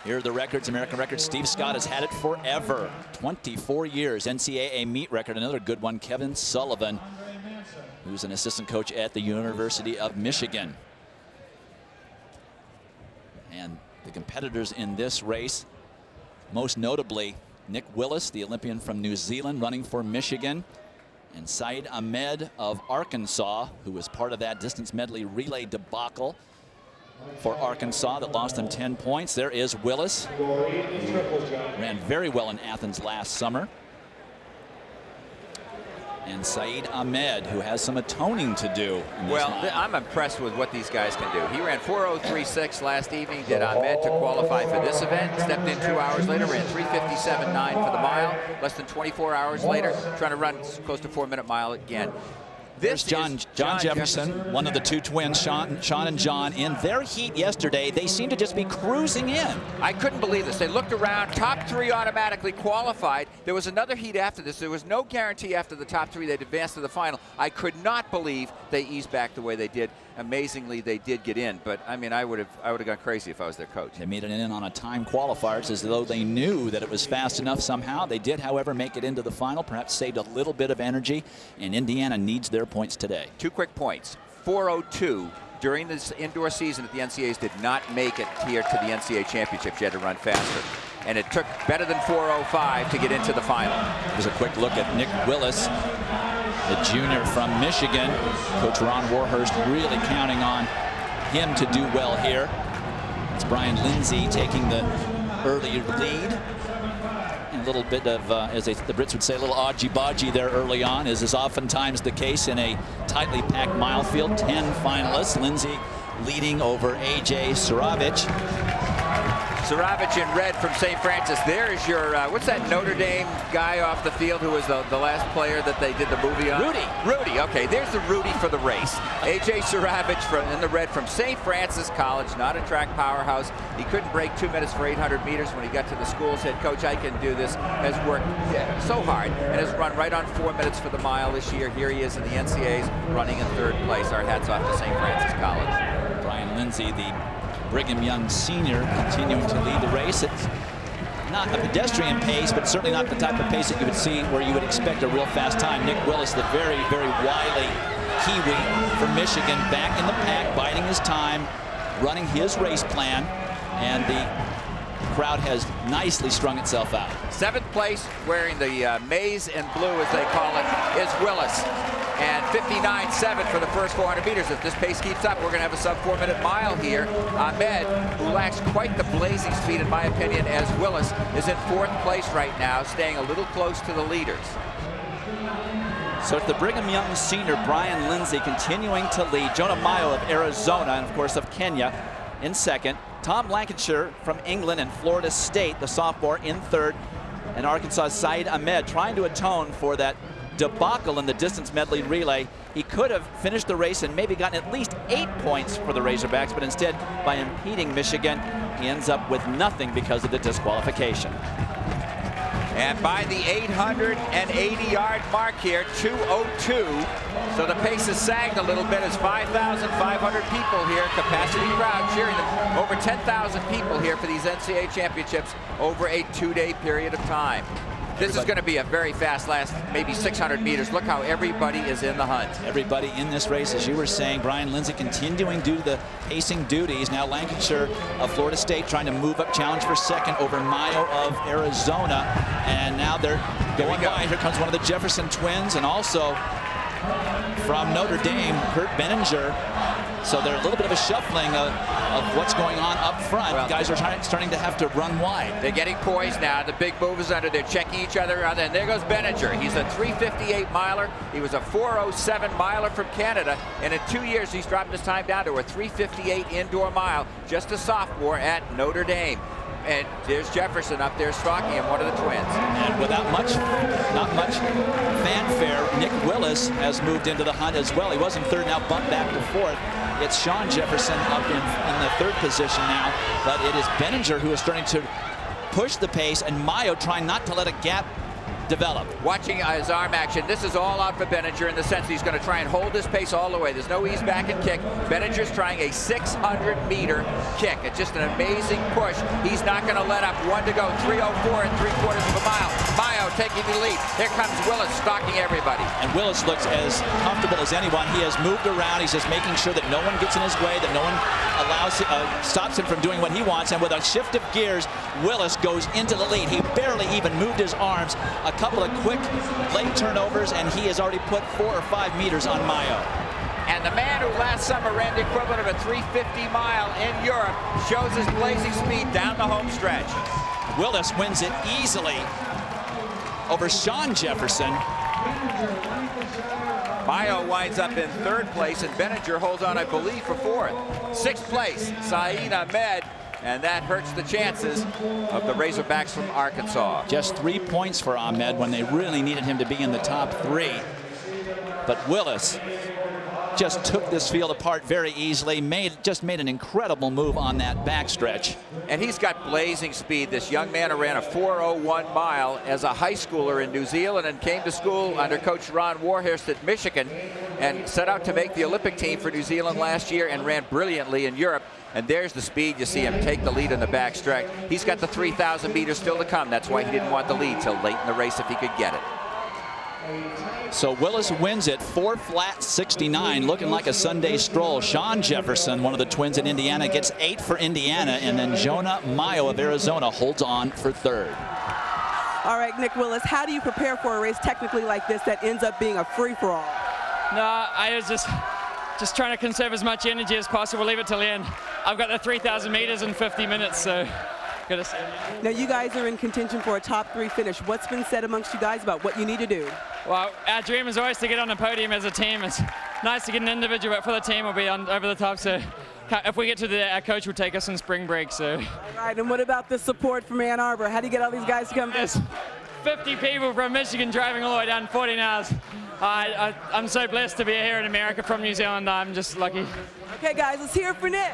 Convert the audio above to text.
Here are the records, American records. Steve Scott has had it forever. 24 years. NCAA meet record, another good one. Kevin Sullivan, who's an assistant coach at the University of Michigan. And the competitors in this race, most notably Nick Willis, the Olympian from New Zealand, running for Michigan, and Said Ahmed of Arkansas, who was part of that distance medley relay debacle for Arkansas that lost them 10 points. There is Willis, who ran very well in Athens last summer. And Said Ahmed, who has some atoning to do. Well, I'm impressed with what these guys can do. He ran 4:03.6 last evening, did Ahmed to qualify for this event. Stepped in 2 hours later, ran 3:57.9 for the mile. Less than 24 hours later, trying to run close to 4-minute mile again. There's John Jefferson, one of the two twins, Sean and John, in their heat yesterday. They seem to just be cruising in. I couldn't believe this. They looked around, top three automatically qualified. There was another heat after this. There was no guarantee after the top three they'd advance to the final. I could not believe they eased back the way they did. Amazingly, they did get in, but I mean, I would have gone crazy if I was their coach. They made it in on a time qualifier. It's as though they knew that it was fast enough somehow. They did, however, make it into the final, perhaps saved a little bit of energy, and Indiana needs their points today. 2 quick points. 4:02 during this indoor season at the NCAAs did not make it here to the NCAA championships. You had to run faster. And it took better than 4:05 to get into the final. Here's a quick look at Nick Willis, the junior from Michigan. Coach Ron Warhurst really counting on him to do well here. It's Brian Lindsey taking the early lead. And a little bit of, as the Brits would say, a little odgy-bodgy there early on, as is oftentimes the case in a tightly packed mile field. 10 finalists. Lindsey leading over A.J. Saravich. Saravich in red from St. Francis. There is your, what's that Notre Dame guy off the field who was the last player that they did the movie on? Rudy, okay, there's the Rudy for the race. A.J. Saravich in the red from St. Francis College, not a track powerhouse. He couldn't break 2 minutes for 800 meters when he got to the school. Said, Coach, I can do this. Has worked so hard and has run right on 4 minutes for the mile this year. Here he is in the NCAAs running in 3rd place. Our hats off to St. Francis College. Brian Lindsey, the Brigham Young senior, continuing to lead the race. It's not a pedestrian pace, but certainly not the type of pace that you would see where you would expect a real fast time. Nick Willis, the very, very wily Kiwi from Michigan, back in the pack, biding his time, running his race plan, and the crowd has nicely strung itself out. 7th place, wearing the maize and blue, as they call it, is Willis. And 59.7 for the first 400 meters. If this pace keeps up, we're going to have a sub 4-minute mile here. Ahmed, who lacks quite the blazing speed, in my opinion, as Willis, is in 4th place right now, staying a little close to the leaders. So it's the Brigham Young senior, Brian Lindsey, continuing to lead. Jonah Mayo of Arizona, and of course of Kenya, in 2nd. Tom Lancashire from England and Florida State, the sophomore, in 3rd. And Arkansas' Said Ahmed trying to atone for that debacle in the distance medley relay. He could have finished the race and maybe gotten at least 8 points for the Razorbacks, but instead, by impeding Michigan, he ends up with nothing because of the disqualification. And by the 880-yard mark here, 2:02. So the pace has sagged a little bit as 5,500 people here, capacity crowd cheering them. Over 10,000 people here for these NCAA championships over a 2-day period of time. This is going to be a very fast last, maybe 600 meters. Look how everybody is in the hunt. Everybody in this race, as you were saying. Brian Lindsey continuing to do the pacing duties. Now Lancashire of Florida State trying to move up, challenge for 2nd over Mayo of Arizona. And now they're going by. Here comes one of the Jefferson twins, and also from Notre Dame, Kurt Benninger. So they're a little bit of a shuffling of what's going on up front. Well, guys are starting to have to run wide. They're getting poised now. The big move is under. They're checking each other out. And there goes Benninger. He's a 3:58 miler. He was a 4:07 miler from Canada. And in 2 years, he's dropped his time down to a 3:58 indoor mile. Just a sophomore at Notre Dame. And there's Jefferson up there stalking him, one of the twins. And without not much fanfare, Nick Willis has moved into the hunt as well. He was in 3rd, now bumped back to 4th. It's Sean Jefferson up in the 3rd position now, but it is Benninger who is starting to push the pace, and Mayo trying not to let a gap develop. Watching his arm action, this is all out for Benninger in the sense he's going to try and hold this pace all the way. There's no ease back and kick. Benninger's trying a 600-meter kick. It's just an amazing push. He's not going to let up. 1 to go, 3:04 and 3/4 of a mile. Mayo taking the lead. Here comes Willis stalking everybody. And Willis looks as comfortable as anyone. He has moved around. He's just making sure that no one gets in his way, that no one stops him from doing what he wants. And with a shift of gears, Willis goes into the lead. He barely even moved his arms. A couple of quick late turnovers, and he has already put 4 or 5 meters on Mayo. And the man who last summer ran the equivalent of a 350 mile in Europe shows his blazing speed down the home stretch. Willis wins it easily over Sean Jefferson. Mayo winds up in 3rd place, and Benninger holds on, I believe, for 4th. 6th place, Saeed Ahmed, and that hurts the chances of the Razorbacks from Arkansas. Just 3 points for Ahmed when they really needed him to be in the top 3. But Willis just took this field apart very easily, just made an incredible move on that backstretch. And he's got blazing speed. This young man who ran a 4:01 mile as a high schooler in New Zealand and came to school under Coach Ron Warhurst at Michigan and set out to make the Olympic team for New Zealand last year and ran brilliantly in Europe. And there's the speed. You see him take the lead in the backstretch. He's got the 3,000 meters still to come. That's why he didn't want the lead till late in the race if he could get it. So Willis wins it 4 flat 69, looking like a Sunday stroll. Sean Jefferson, one of the twins in Indiana, gets 8 for Indiana, and then Jonah Mayo of Arizona holds on for 3rd. All right, Nick Willis, how do you prepare for a race technically like this that ends up being a free-for-all? No, I was just trying to conserve as much energy as possible, leave it till the end. I've got the 3,000 meters in 50 minutes, so gotta say. Now you guys are in contention for a top 3 finish. What's been said amongst you guys about what you need to do? Well, our dream is always to get on the podium as a team. It's nice to get an individual, but for the team we'll be over the top. So if we get to our coach will take us in spring break. So. All right, and what about the support from Ann Arbor? How do you get all these guys to come? There's 50 people from Michigan driving all the way down 14 hours. I'm so blessed to be here in America from New Zealand. I'm just lucky. Okay, guys, let's hear it for Nick.